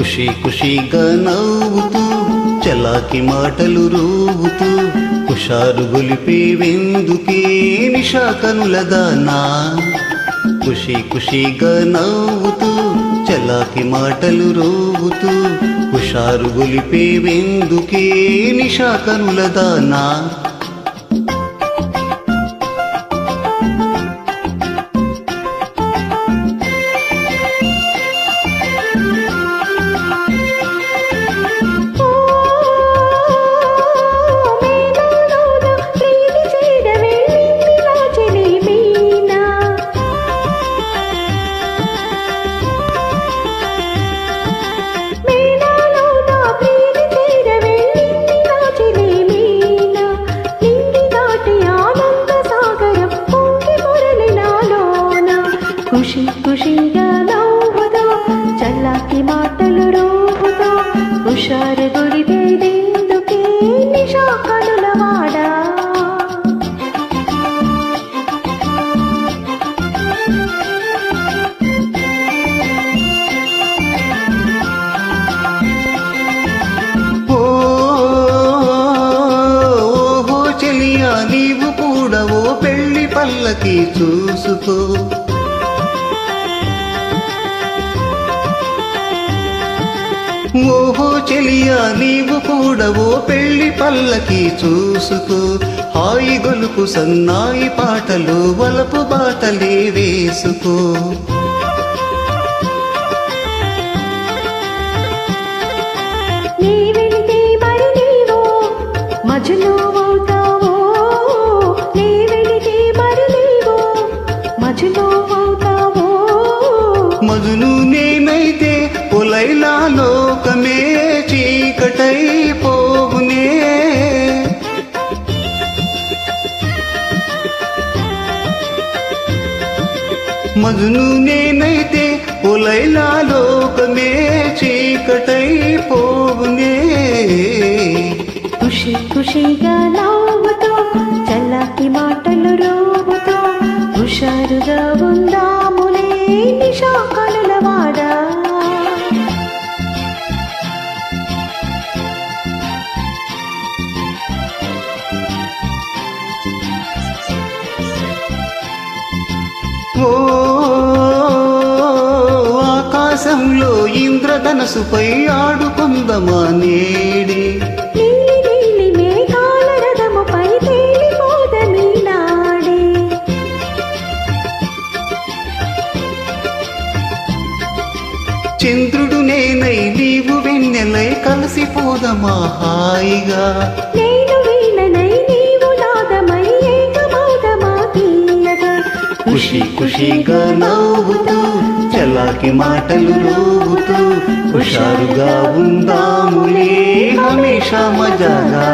ఖుషీ ఖుషీగా నవ్వుతూ చలాకి మాటలు రూవుతూ హుషారు గొలిపేవెందుకే నిషా కనులదానా ఖుషీ ఖుషీగా నవ్వుతూ చలాకి మాటలు రూవుతూ హుషారు గొలిపేవెందుకే నిషా కనులదానా ఖుషి ఖుషిగా నవ్వుతూ చల్లాకి మాటలు రూపుతూ హుషారు గురిపేదెందుకే నిషా కనులవాడా ఓహో చెలియా నీవు కూడా ఓ పెళ్లి పల్లకి చూసుకో ఓహో చెలియా నీవు కూడా ఓ పెళ్లి పల్లకి చూసుకో హాయి గొలుపు సన్నాయి పాటలు వలపు బాటలే వేసుకో నీ వెళితే మరి నీవో మజను అవుతావో నీ వెళితే మరి నీవో మజను అవుతావో మజును నేనైతే పొలైలా లోకమే చీకటై పోగునే మజును నేనైతే పొలైలా లోకమే చీకటై పోగునే ఖుషి ఖుషిగా నవ్వుతూ చల్లాకి మాటలు రూపుతూ హుషారుగా ఉందాములే నిషా కనులవాడా ఓ ఆకాశంలో ఇంద్రధనసుపై ఆడుకుందమా నేడి నీలి నీలి మేఘాల రథముపై తేలిపోదమీ నాడే చంద్రుడు నేనై నీవు వెన్నెలై కలిసిపోదమా హాయిగా నేను వీణనై నీవు నాదమై ఏకమౌదమా తీయగా ఖుషి ఖుషిగా నవ్వుతూ చలాకి మాటలు రూవుతూ హుషారుగా ఉందాములే హమేషా మజాగా